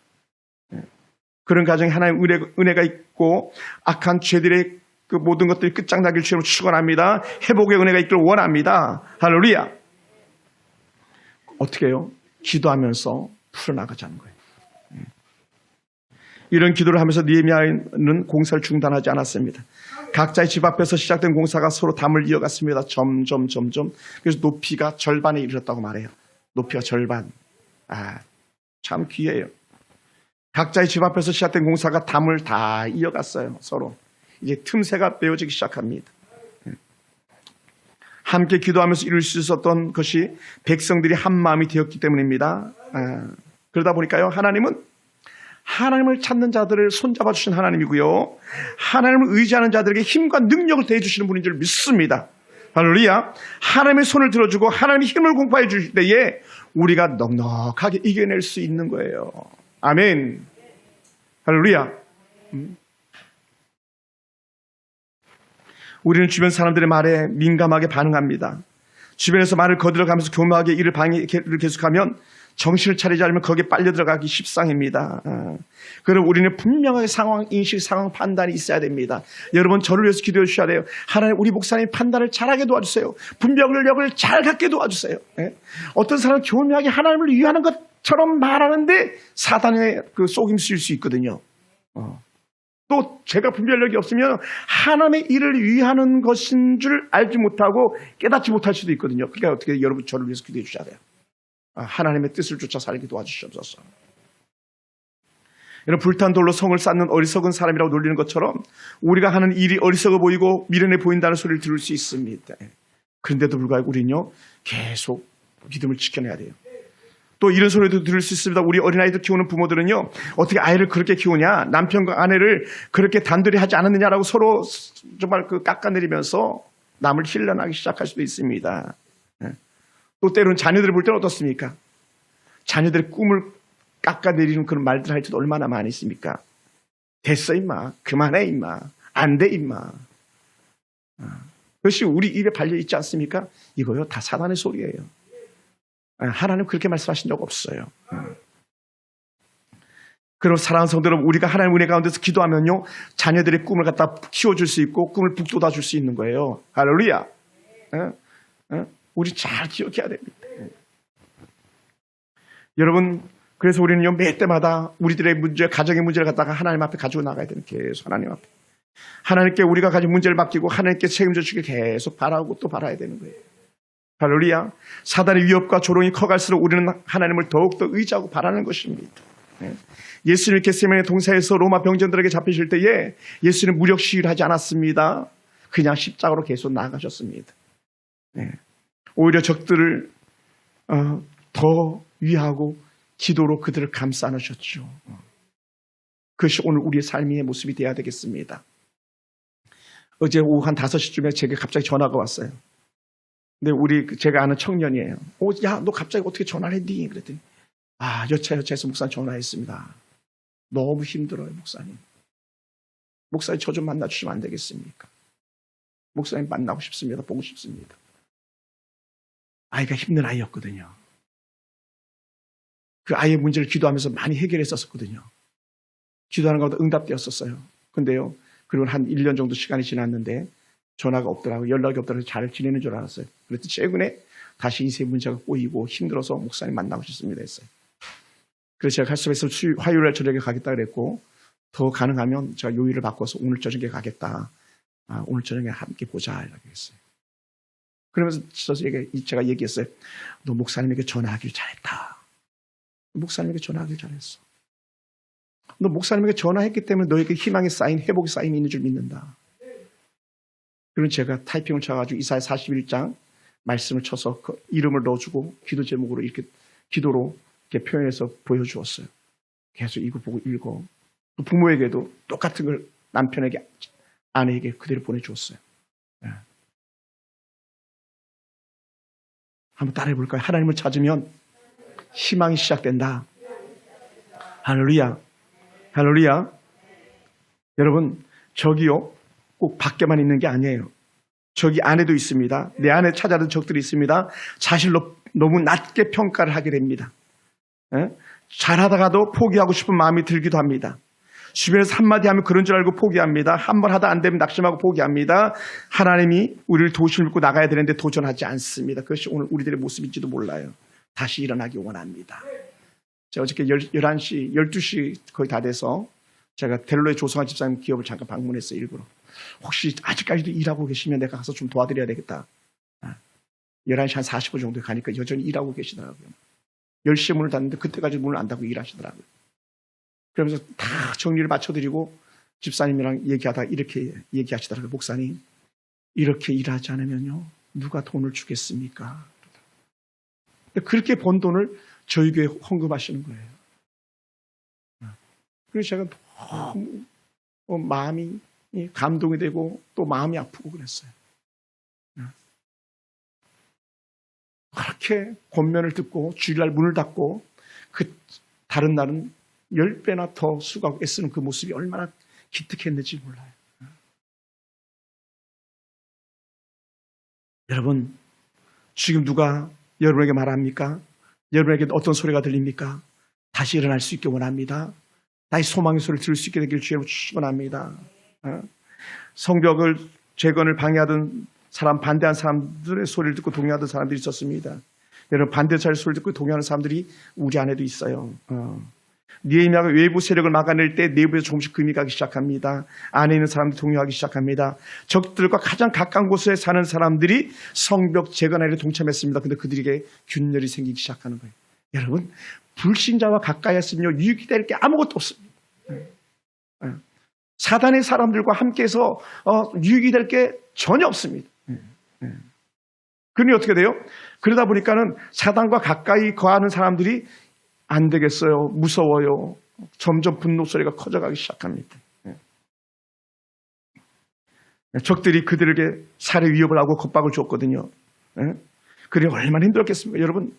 그런 가정에 하나님의 은혜가 있고 악한 죄들의 그 모든 것들이 끝장나길 주로 축원합니다. 회복의 은혜가 있기를 원합니다. 할렐루야. 어떻게 해요? 기도하면서 풀어나가자는 거예요. 이런 기도를 하면서 느헤미야는 공사를 중단하지 않았습니다. 각자의 집 앞에서 시작된 공사가 서로 담을 이어갔습니다. 점점. 그래서 높이가 절반에 이르렀다고 말해요. 높이가 절반. 참 귀해요. 각자의 집 앞에서 시작된 공사가 담을 다 이어갔어요. 서로. 이제 틈새가 메워지기 시작합니다. 함께 기도하면서 이룰 수 있었던 것이 백성들이 한 마음이 되었기 때문입니다. 그러다 보니까요, 하나님을 찾는 자들을 손잡아 주신 하나님이고요, 하나님을 의지하는 자들에게 힘과 능력을 대해 주시는 분인 줄 믿습니다. 할렐루야. 하나님의 손을 들어주고 하나님의 힘을 공포해 주실 때에 우리가 넉넉하게 이겨낼 수 있는 거예요. 아멘. 할렐루야. 우리는 주변 사람들의 말에 민감하게 반응합니다. 주변에서 말을 거들어가면서 교묘하게 일을 계속하면 정신을 차리지 않으면 거기에 빨려 들어가기 십상입니다. 그럼 우리는 분명하게 상황 인식, 상황 판단이 있어야 됩니다. 여러분, 저를 위해서 기도해 주셔야 돼요. 하나님, 우리 목사님 판단을 잘하게 도와주세요. 분별력을 잘 갖게 도와주세요. 어떤 사람은 교묘하게 하나님을 위하는 것처럼 말하는데 사단의 그 속임수일 수 있거든요. 또 제가 분별력이 없으면 하나님의 일을 위하는 것인 줄 알지 못하고 깨닫지 못할 수도 있거든요. 그러니까 어떻게 여러분, 저를 위해서 기도해 주셔야 돼요. 하나님의 뜻을 쫓아 살게 도와주시옵소서. 이런 불탄 돌로 성을 쌓는 어리석은 사람이라고 놀리는 것처럼 우리가 하는 일이 어리석어 보이고 미련해 보인다는 소리를 들을 수 있습니다. 그런데도 불구하고 우리는요, 계속 믿음을 지켜내야 돼요. 또 이런 소리도 들을 수 있습니다. 우리 어린아이들 키우는 부모들은요, 어떻게 아이를 그렇게 키우냐, 남편과 아내를 그렇게 단둘이 하지 않았느냐라고 서로 정말 깎아내리면서 남을 힐난하기 시작할 수도 있습니다. 또 때로는 자녀들을 볼 때는 어떻습니까? 자녀들의 꿈을 깎아내리는 그런 말들 할 때도 얼마나 많이 있습니까? 됐어 임마, 그만해 임마, 안 돼 임마. 그것이 우리 입에 발려있지 않습니까? 이거요, 다 사단의 소리예요. 하나님 그렇게 말씀하신 적 없어요. 그럼 사랑하는 성도 여러분, 우리가 하나님 은혜 가운데서 기도하면요, 자녀들의 꿈을 갖다 키워줄 수 있고 꿈을 북돋아 줄 수 있는 거예요. 할렐루야. 우리 잘 기억해야 됩니다. 여러분, 그래서 우리는요, 매 때마다 우리들의 문제, 가정의 문제를 갖다가 하나님 앞에 가지고 나가야 되는, 계속 하나님 앞에. 하나님께 우리가 가진 문제를 맡기고 하나님께 책임져 주길 계속 바라고 또 바라야 되는 거예요. 할렐루야. 사단의 위협과 조롱이 커갈수록 우리는 하나님을 더욱더 의지하고 바라는 것입니다. 예수님 겟세마네 동산에서 로마 병정들에게 잡히실 때에 예수님 무력 시위를 하지 않았습니다. 그냥 십자가로 계속 나아가셨습니다. 오히려 적들을 더 위하고 기도로 그들을 감싸 안으셨죠. 그것이 오늘 우리의 삶의 모습이 되어야 되겠습니다. 어제 오후 한 5시쯤에 제게 갑자기 전화가 왔어요. 근데 제가 아는 청년이에요. 야, 너 갑자기 어떻게 전화를 했니? 그랬더니, 여차여차해서 목사님 전화했습니다. 너무 힘들어요, 목사님. 목사님 저 좀 만나주시면 안 되겠습니까? 목사님 만나고 싶습니다. 보고 싶습니다. 아이가 힘든 아이였거든요. 그 아이의 문제를 기도하면서 많이 해결했었거든요. 기도하는 가운데 응답되었었어요. 근데요, 그리고 한 1년 정도 시간이 지났는데 전화가 없더라고요. 연락이 없더라고요. 잘 지내는 줄 알았어요. 그랬더니 최근에 다시 인생 문제가 꼬이고 힘들어서 목사님 만나고 싶습니다 했어요. 그래서 제가 칼슘에서 화요일날 저녁에 가겠다 그랬고, 더 가능하면 제가 요일을 바꿔서 오늘 저녁에 가겠다. 오늘 저녁에 함께 보자 이렇게 했어요. 그러면서 제가 얘기했어요. 너 목사님에게 전화하길 잘했다. 목사님에게 전화하길 잘했어. 너 목사님에게 전화했기 때문에 너에게 희망의 사인, 회복의 사인이 있는 줄 믿는다. 그럼 제가 타이핑을 쳐가지고 이사야 41장 말씀을 쳐서 그 이름을 넣어주고 기도 제목으로 이렇게 기도로 이렇게 표현해서 보여주었어요. 계속 이거 보고 읽어. 또 부모에게도 똑같은 걸 남편에게, 아내에게 그대로 보내주었어요. 한번 따라해볼까요? 하나님을 찾으면 희망이 시작된다. 할렐루야. 할렐루야. 여러분, 저기요, 꼭 밖에만 있는 게 아니에요. 저기 안에도 있습니다. 내 안에 찾아든 적들이 있습니다. 자신을 너무 낮게 평가를 하게 됩니다. 잘하다가도 포기하고 싶은 마음이 들기도 합니다. 주변에서 한마디 하면 그런 줄 알고 포기합니다. 한 번 하다 안 되면 낙심하고 포기합니다. 하나님이 우리를 도우심을 믿고 나가야 되는데 도전하지 않습니다. 그것이 오늘 우리들의 모습인지도 몰라요. 다시 일어나기 원합니다. 제가 어저께 11시, 12시 거의 다 돼서 제가 델로에 조성한 집사님 기업을 잠깐 방문했어요. 일부러. 혹시 아직까지도 일하고 계시면 내가 가서 좀 도와드려야 되겠다. 11시 한 40분 정도에 가니까 여전히 일하고 계시더라고요. 10시에 문을 닫는데 그때까지 문을 안 닫고 일하시더라고요. 그러면서 다 정리를 맞춰드리고 집사님이랑 얘기하다가 이렇게 얘기하시더라고요. 목사님, 이렇게 일하지 않으면요, 누가 돈을 주겠습니까? 그렇게 번 돈을 저희 교회에 헌금하시는 거예요. 그래서 제가 너무 마음이 감동이 되고 또 마음이 아프고 그랬어요. 그렇게 권면을 듣고 주일날 문을 닫고 그 다른 날은 10배나 더 수고하고 애쓰는 그 모습이 얼마나 기특했는지 몰라요. 여러분, 지금 누가 여러분에게 말합니까? 여러분에게 어떤 소리가 들립니까? 다시 일어날 수 있게 원합니다. 다시 소망의 소리를 들을 수 있게 되기를 주님으로 축원합니다. 성벽을 재건을 방해하던 사람, 반대한 사람들의 소리를 듣고 동의하던 사람들이 있었습니다. 여러분, 반대자의 소리를 듣고 동의하는 사람들이 우리 안에도 있어요. 느헤미야가 외부 세력을 막아낼 때 내부에서 조금씩 금이 가기 시작합니다. 안에 있는 사람들이 동요하기 시작합니다. 적들과 가장 가까운 곳에 사는 사람들이 성벽 재건에 동참했습니다. 근데 그들에게 균열이 생기기 시작하는 거예요. 여러분, 불신자와 가까이 했으면요, 유익이 될 게 아무것도 없습니다. 사단의 사람들과 함께해서 유익이 될 게 전혀 없습니다. 그러니 어떻게 돼요? 그러다 보니까는 사단과 가까이 거하는 사람들이 안 되겠어요. 무서워요. 점점 분노 소리가 커져가기 시작합니다. 적들이 그들에게 살해 위협을 하고 겁박을 줬거든요. 그래 얼마나 힘들었겠습니까, 여러분?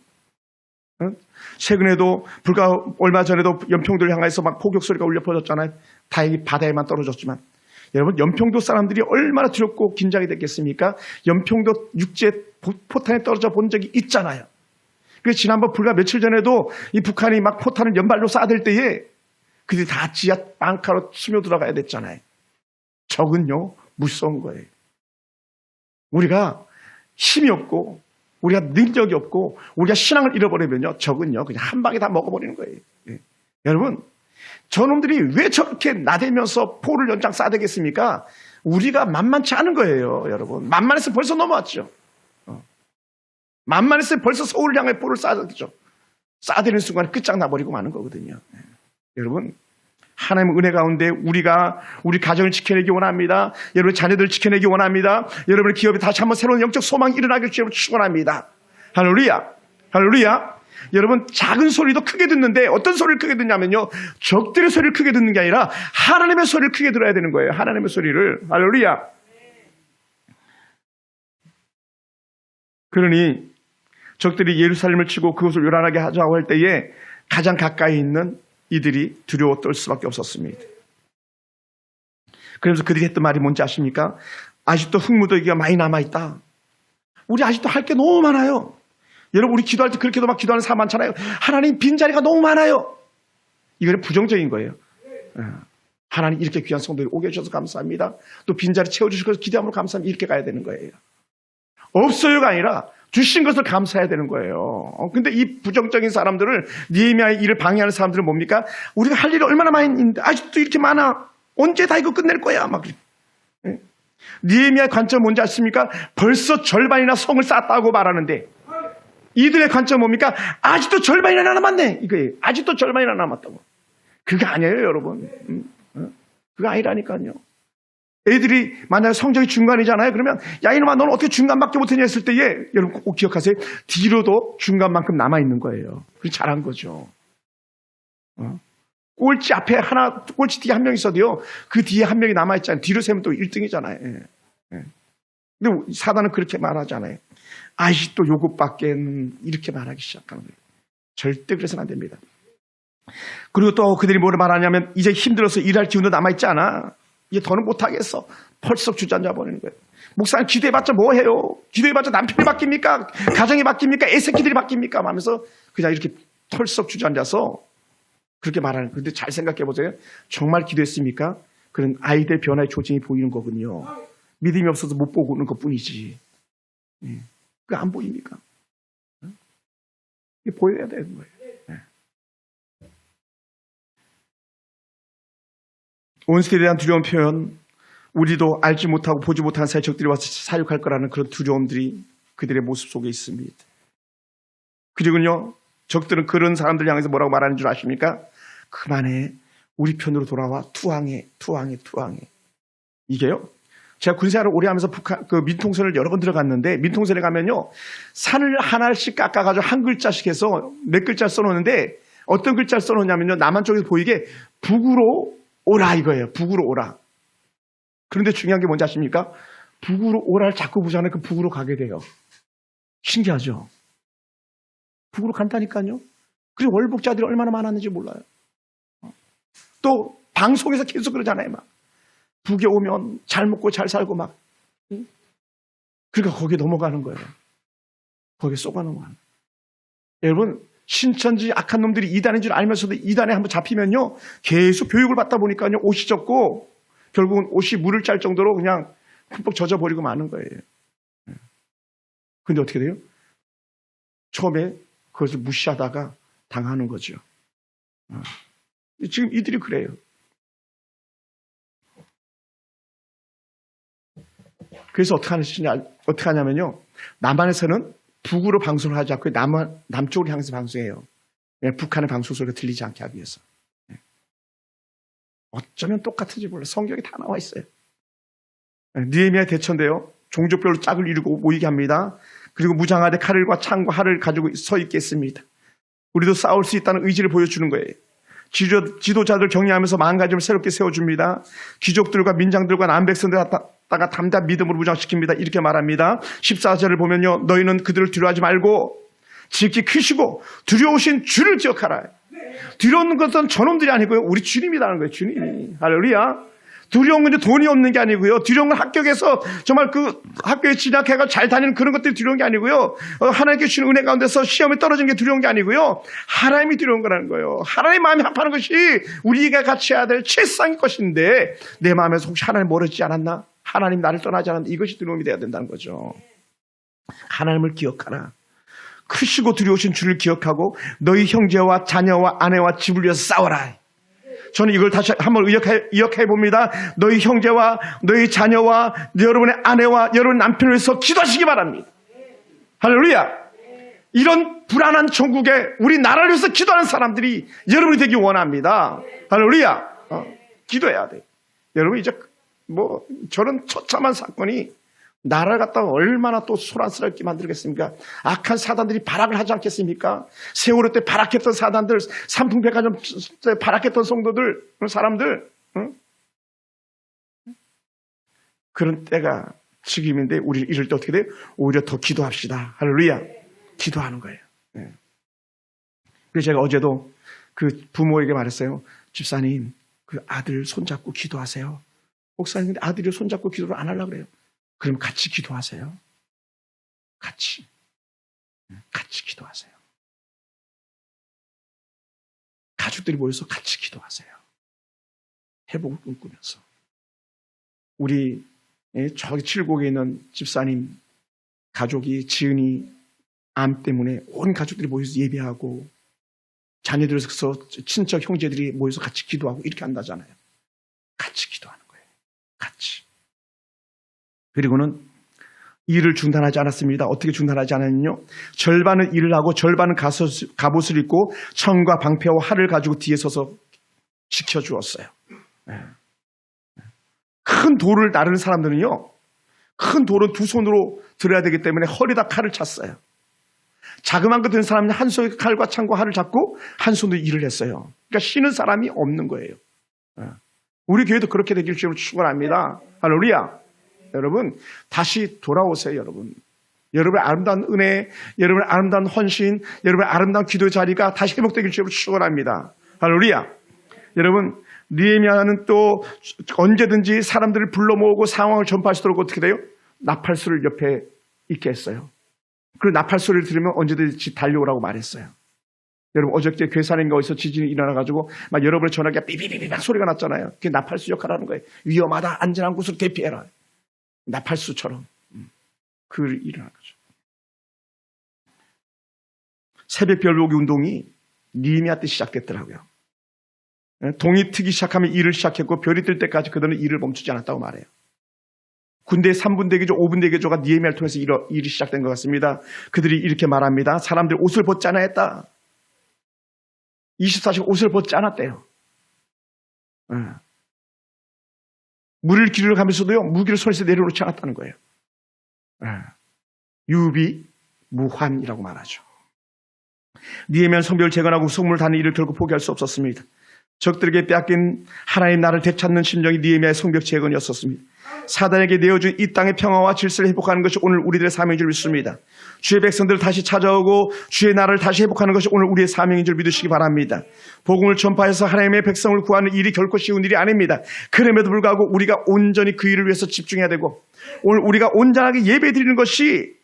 최근에도 불과 얼마 전에도 연평도를 향해서 막 포격 소리가 울려 퍼졌잖아요. 다행히 바다에만 떨어졌지만, 여러분, 연평도 사람들이 얼마나 두렵고 긴장이 됐겠습니까? 연평도 육지에 포탄에 떨어져 본 적이 있잖아요. 그래서 지난번 불과 며칠 전에도 이 북한이 막 포탄을 연발로 쏴댈 때에 그들이 다 지하 방카로 스며 들어가야 됐잖아요. 적은요, 무서운 거예요. 우리가 힘이 없고 우리가 능력이 없고 우리가 신앙을 잃어버리면요, 적은요 그냥 한 방에 다 먹어버리는 거예요. 여러분, 저놈들이 왜 저렇게 나대면서 포를 연장 쏴대겠습니까? 우리가 만만치 않은 거예요. 여러분, 만만해서 벌써 넘어왔죠. 만만해서 벌써 서울을 향해 포를 쏴대죠. 쏴대는 순간에 끝장나버리고 마는 거거든요. 여러분, 하나님의 은혜 가운데 우리가 우리 가정을 지켜내기 원합니다. 여러분의 자녀들을 지켜내기 원합니다. 여러분의 기업에 다시 한번 새로운 영적 소망이 일어나길 주님으로 축원합니다. 할렐루야. 할렐루야. 여러분, 작은 소리도 크게 듣는데 어떤 소리를 크게 듣냐면요, 적들의 소리를 크게 듣는 게 아니라 하나님의 소리를 크게 들어야 되는 거예요. 하나님의 소리를. 할렐루야. 그러니 적들이 예루살렘을 치고 그것을 요란하게 하자고 할 때에 가장 가까이 있는 이들이 두려워 떨 수밖에 없었습니다. 그래서 그들이 했던 말이 뭔지 아십니까? 아직도 흙무더기가 많이 남아있다. 우리 아직도 할 게 너무 많아요. 여러분, 우리 기도할 때 그렇게도 막 기도하는 사람 많잖아요. 하나님, 빈자리가 너무 많아요. 이거는 부정적인 거예요. 하나님, 이렇게 귀한 성도들이 오게 해주셔서 감사합니다. 또 빈자리 채워주셔서 기대함으로 감사합니다. 이렇게 가야 되는 거예요. 없어요가 아니라 주신 것을 감사해야 되는 거예요. 근데 이 부정적인 사람들을, 느헤미야의 일을 방해하는 사람들은 뭡니까? 우리가 할 일이 얼마나 많이 있는데 아직도 이렇게 많아. 언제 다 이거 끝낼 거야? 막. 느헤미야의 관점은 뭔지 아십니까? 벌써 절반이나 성을 쌓았다고 말하는데, 이들의 관점은 뭡니까? 아직도 절반이나 남았네. 이거예요. 아직도 절반이나 남았다고. 그게 아니에요, 여러분. 그거 아니라니까요. 애들이 만약에 성적이 중간이잖아요. 그러면 야, 이놈아, 너는 어떻게 중간밖에 못했냐 했을 때에, 여러분 꼭 기억하세요. 뒤로도 중간만큼 남아있는 거예요. 그게 잘한 거죠. 꼴찌 앞에 하나, 꼴찌 뒤에 한 명 있어도요, 그 뒤에 한 명이 남아있잖아요. 뒤로 세면 또 1등이잖아요. 근데 사단은 그렇게 말하잖아요. 아직도 요것밖에, 이렇게 말하기 시작하는 거예요. 절대 그래서는 안 됩니다. 그리고 또 그들이 뭐를 말하냐면 이제 힘들어서 일할 기운도 남아있지 않아. 이제 더는 못하겠어. 펄썩 주저앉아 버리는 거예요. 목사님 기도해봤자 뭐해요? 기도해봤자 남편이 바뀝니까? 가정이 바뀝니까? 애새끼들이 바뀝니까? 하면서 그냥 이렇게 펄썩 주저앉아서 그렇게 말하는 거예요. 그런데 잘 생각해 보세요. 정말 기도했습니까? 그런 아이들 변화의 조짐이 보이는 거군요. 믿음이 없어서 못 보고는 것뿐이지. 그게 안 보입니까? 이게 보여야 되는 거예요. 원수에 대한 두려운 표현, 우리도 알지 못하고 보지 못하는 사이 적들이 와서 사육할 거라는 그런 두려움들이 그들의 모습 속에 있습니다. 그리고요, 적들은 그런 사람들 향해서 뭐라고 말하는 줄 아십니까? 그만해, 우리 편으로 돌아와, 투항해. 이게요, 제가 군생활을 오래 하면서 북한 그 민통선을 여러 번 들어갔는데, 민통선에 가면요, 산을 하나씩 깎아가지고 한 글자씩 해서 몇 글자 써놓는데, 어떤 글자를 써놓냐면요, 남한 쪽에서 보이게 북으로 오라 이거예요. 북으로 오라. 그런데 중요한 게 뭔지 아십니까? 북으로 오라를 자꾸 보잖아요. 그 북으로 가게 돼요. 신기하죠? 북으로 간다니까요. 그리고 월북자들이 얼마나 많았는지 몰라요. 또 방송에서 계속 그러잖아요. 막 북에 오면 잘 먹고 잘 살고 막. 그러니까 거기에 넘어가는 거예요. 거기에 쏘가 넘어가는 거예요. 여러분, 신천지 악한 놈들이 이단인 줄 알면서도 이단에 한번 잡히면요, 계속 교육을 받다 보니까요, 옷이 젖고, 결국은 옷이 물을 짤 정도로 그냥 흠뻑 젖어버리고 마는 거예요. 근데 어떻게 돼요? 처음에 그것을 무시하다가 당하는 거죠. 지금 이들이 그래요. 그래서 어떻게 하냐면요, 남한에서는 북으로 방송을 하지 않고 남쪽으로 향해서 방송해요. 북한의 방송 소리가 들리지 않게 하기 위해서. 어쩌면 똑같은지 몰라요. 성경에 다 나와 있어요. 느헤미야 대처인데요, 종족별로 짝을 이루고 모이게 합니다. 그리고 무장하되 칼과 창과 활을 가지고 서 있겠습니다. 우리도 싸울 수 있다는 의지를 보여주는 거예요. 지도자들 격려하면서 마음가짐을 새롭게 세워줍니다. 귀족들과 민장들과 남백성들 갖다가 담대한 믿음으로 무장시킵니다. 이렇게 말합니다. 14절을 보면요, 너희는 그들을 두려워하지 말고 지극히 크시고 두려우신 주를 기억하라. 두려운 것은 저놈들이 아니고요, 우리 주님이라는 거예요. 주님이. 할렐루야. 두려운 건 돈이 없는 게 아니고요, 두려운 건 합격해서 정말 그 학교에 진학해가 잘 다니는 그런 것들이 두려운 게 아니고요, 하나님께 주신 은혜 가운데서 시험에 떨어지는 게 두려운 게 아니고요, 하나님이 두려운 거라는 거예요. 하나님 마음이 합하는 것이 우리가 같이 해야 될 최상의 것인데, 내 마음에서 혹시 하나님 멀어지지 않았나? 하나님 나를 떠나지 않았나? 이것이 두려움이 돼야 된다는 거죠. 하나님을 기억하라. 크시고 두려우신 주를 기억하고 너희 형제와 자녀와 아내와 집을 위해서 싸워라. 저는 이걸 다시 한번 의역해 봅니다. 너희 형제와 너희 자녀와 여러분의 아내와 여러분 남편을 위해서 기도하시기 바랍니다. 할렐루야. 이런 불안한 전국에 우리 나라를 위해서 기도하는 사람들이 여러분이 되기 원합니다. 할렐루야. 기도해야 돼. 여러분, 이제 뭐 저런 처참한 사건이 나라를 갖다가 얼마나 또 소란스럽게 만들겠습니까? 악한 사단들이 발악을 하지 않겠습니까? 세월호 때 발악했던 사단들, 삼풍백화점 때 발악했던 성도들, 사람들, 응? 그런 때가 지금인데 우리 이럴 때 어떻게 돼요? 오히려 더 기도합시다. 할렐루야. 기도하는 거예요. 네. 그래서 제가 어제도 그 부모에게 말했어요. 집사님, 그 아들 손잡고 기도하세요. 목사님, 근데 아들이 손잡고 기도를 안 하려고 그래요. 그럼 같이 기도하세요. 같이 기도하세요. 가족들이 모여서 같이 기도하세요. 회복을 꿈꾸면서. 우리 저기 칠곡에 있는 집사님 가족이 지은이 암 때문에 온 가족들이 모여서 예배하고, 자녀들에서 친척 형제들이 모여서 같이 기도하고 이렇게 한다잖아요. 같이 기도하는 거예요. 같이. 그리고는 일을 중단하지 않았습니다. 어떻게 중단하지 않았냐면요, 절반은 일을 하고 절반은 갑옷을 입고 창과 방패와 활을 가지고 뒤에 서서 지켜주었어요. 큰 돌을 나르는 사람들은요, 큰 돌은 두 손으로 들어야 되기 때문에 허리다 칼을 찼어요. 자그만 거 든 사람은 한 손에 칼과 창과 활을 잡고 한 손으로 일을 했어요. 그러니까 쉬는 사람이 없는 거예요. 우리 교회도 그렇게 되길 주님을 축원합니다. 할렐루야. 여러분, 다시 돌아오세요. 여러분, 여러분의 아름다운 은혜, 여러분의 아름다운 헌신, 여러분의 아름다운 기도의 자리가 다시 회복되길 주로 축원합니다. 할렐루야. 여러분, 느헤미야는 또 언제든지 사람들을 불러 모으고 상황을 전파할 수 있도록 어떻게 돼요? 나팔수를 옆에 있게 했어요. 그리고 나팔소리를 들으면 언제든지 달려오라고 말했어요. 여러분, 어저께 괴산인가 어디서 지진이 일어나가지고 막 여러분의 전화기가 삐삐삐삐 막 소리가 났잖아요. 그게 나팔수 역할을 하는 거예요. 위험하다, 안전한 곳으로 대피해라. 나팔수처럼 그 일을 하는 거죠. 새벽 별보기 운동이 느헤미야 때 시작됐더라고요. 동이 트기 시작하면 일을 시작했고 별이 뜰 때까지 그들은 일을 멈추지 않았다고 말해요. 군대의 3분 대기조, 5분 대기조가 느헤미야를 통해서 일이 시작된 것 같습니다. 그들이 이렇게 말합니다. 사람들 옷을 벗지 않아 했다. 24시간 옷을 벗지 않았대요. 물을 기르러 가면서도요, 무기를 손에서 내려놓지 않았다는 거예요. 유비무환이라고 말하죠. 느헤미야는 성벽을 재건하고 성문을 닫는 일을 결국 포기할 수 없었습니다. 적들에게 빼앗긴 하나님 나라를 되찾는 심정이 느헤미야의 성벽 재건이었었습니다. 사단에게 내어준 이 땅의 평화와 질서를 회복하는 것이 오늘 우리들의 사명인 줄 믿습니다. 주의 백성들을 다시 찾아오고 주의 나라를 다시 회복하는 것이 오늘 우리의 사명인 줄 믿으시기 바랍니다. 복음을 전파해서 하나님의 백성을 구하는 일이 결코 쉬운 일이 아닙니다. 그럼에도 불구하고 우리가 온전히 그 일을 위해서 집중해야 되고 오늘 우리가 온전하게 예배드리는 것이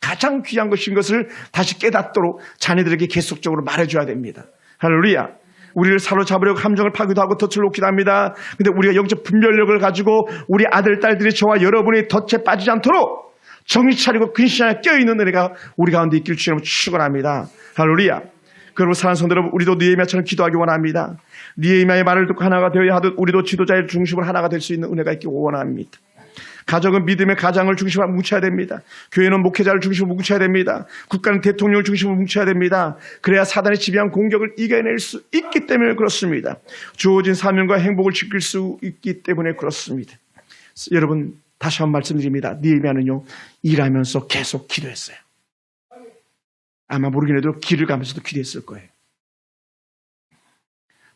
가장 귀한 것인 것을 다시 깨닫도록 자녀들에게 계속적으로 말해줘야 됩니다. 할렐루야. 우리를 사로잡으려고 함정을 파기도 하고 덫을 놓기도 합니다. 근데 우리가 영적 분별력을 가지고 우리 아들, 딸들이 저와 여러분이 덫에 빠지지 않도록 정신 차리고 근신하여 껴있는 은혜가 우리 가운데 있길 주님으로 축원합니다. 할렐루야. 그러므로 사랑하는 성도 여러분, 우리도 느헤미야처럼 기도하기 원합니다. 느헤미야의 말을 듣고 하나가 되어야 하듯 우리도 지도자의 중심으로 하나가 될 수 있는 은혜가 있기 원합니다. 가정은 믿음의 가장을 중심으로 뭉쳐야 됩니다. 교회는 목회자를 중심으로 뭉쳐야 됩니다. 국가는 대통령을 중심으로 뭉쳐야 됩니다. 그래야 사단의 지배한 공격을 이겨낼 수 있기 때문에 그렇습니다. 주어진 사명과 행복을 지킬 수 있기 때문에 그렇습니다. 여러분, 다시 한번 말씀드립니다. 느헤미야는요, 일하면서 계속 기도했어요. 아마 모르긴 해도 길을 가면서도 기도했을 거예요.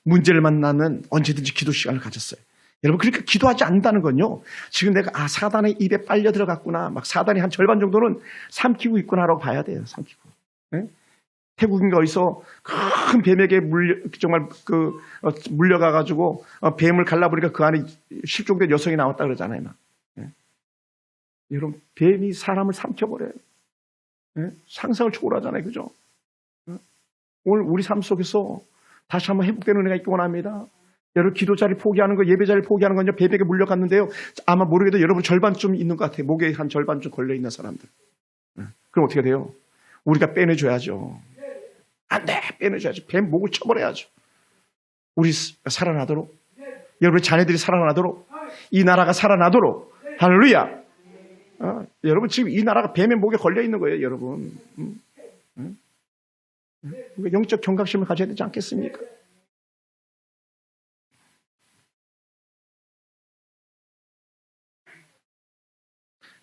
문제를 만나면 언제든지 기도 시간을 가졌어요. 여러분, 그러니까 기도하지 않는다는 건요, 지금 내가 사단의 입에 빨려 들어갔구나, 막 사단이 한 절반 정도는 삼키고 있구나라고 봐야 돼요. 삼키고. 네? 태국인가 어디서 큰 뱀에게 물려가가지고 뱀을 갈라보니까 그 안에 실종된 여성이 나왔다 그러잖아요. 네? 여러분, 뱀이 사람을 삼켜버려요. 네? 상상을 초월하잖아요, 그죠? 네? 오늘 우리 삶 속에서 다시 한번 회복되는 은혜가 있기 원합니다. 여러분, 기도 자리 포기하는 거, 예배 자리 포기하는 건요, 뱀에게 물려갔는데요, 아마 모르게도 여러분 절반쯤 있는 것 같아요. 목에 한 절반쯤 걸려있는 사람들. 그럼 어떻게 돼요? 우리가 빼내줘야죠. 안 돼! 빼내줘야죠. 뱀 목을 쳐버려야죠. 우리 살아나도록, 여러분의 자녀들이 살아나도록, 이 나라가 살아나도록, 할렐루야! 여러분, 지금 이 나라가 뱀의 목에 걸려있는 거예요, 여러분. 영적 경각심을 가져야 되지 않겠습니까?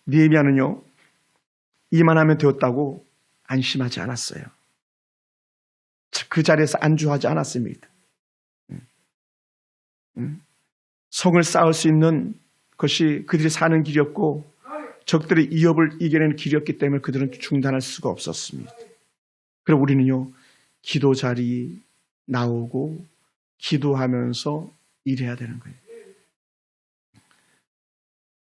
느헤미야는요, 이만하면 되었다고 안심하지 않았어요. 그 자리에서 안주하지 않았습니다. 성을 쌓을 수 있는 것이 그들이 사는 길이었고 적들의 위협을 이겨내는 길이었기 때문에 그들은 중단할 수가 없었습니다. 그럼 우리는요, 기도 자리 나오고 기도하면서 일해야 되는 거예요.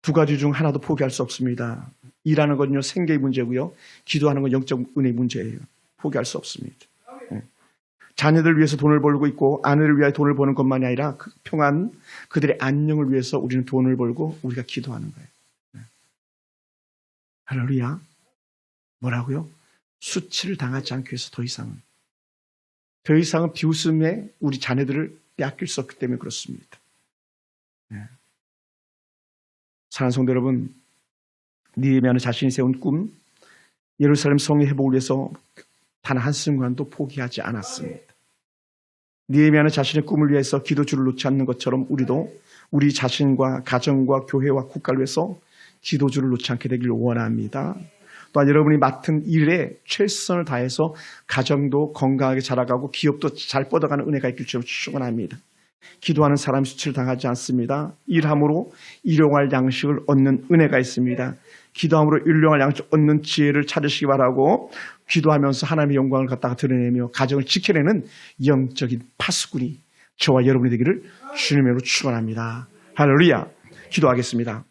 두 가지 중 하나도 포기할 수 없습니다. 일하는 건요, 생계의 문제고요. 기도하는 건 영적 은혜의 문제예요. 포기할 수 없습니다. 자녀들 위해서 돈을 벌고 있고 아내를 위하여 돈을 버는 것만이 아니라 그 평안, 그들의 안녕을 위해서 우리는 돈을 벌고 우리가 기도하는 거예요. 할렐루야. 뭐라고요? 수치를 당하지 않기 위해서 더 이상은 비웃음에 우리 자녀들을 빼앗길 수 없기 때문에 그렇습니다. 사랑하는 성도 여러분, 느헤미야는 자신이 세운 꿈, 예루살렘 성의 회복을 위해서 단 한순간도 포기하지 않았습니다. 느헤미야는 자신의 꿈을 위해서 기도줄을 놓지 않는 것처럼 우리도 우리 자신과 가정과 교회와 국가를 위해서 기도줄을 놓지 않게 되기를 원합니다. 또한 여러분이 맡은 일에 최선을 다해서 가정도 건강하게 자라가고 기업도 잘 뻗어가는 은혜가 있길 줄 축원합니다. 기도하는 사람이 수치를 당하지 않습니다. 일함으로 일용할 양식을 얻는 은혜가 있습니다. 기도함으로 일용할 양식을 얻는 지혜를 찾으시기 바라고, 기도하면서 하나님의 영광을 갖다가 드러내며 가정을 지켜내는 영적인 파수꾼이 저와 여러분이 되기를 주님으로 축원합니다. 할렐루야. 기도하겠습니다.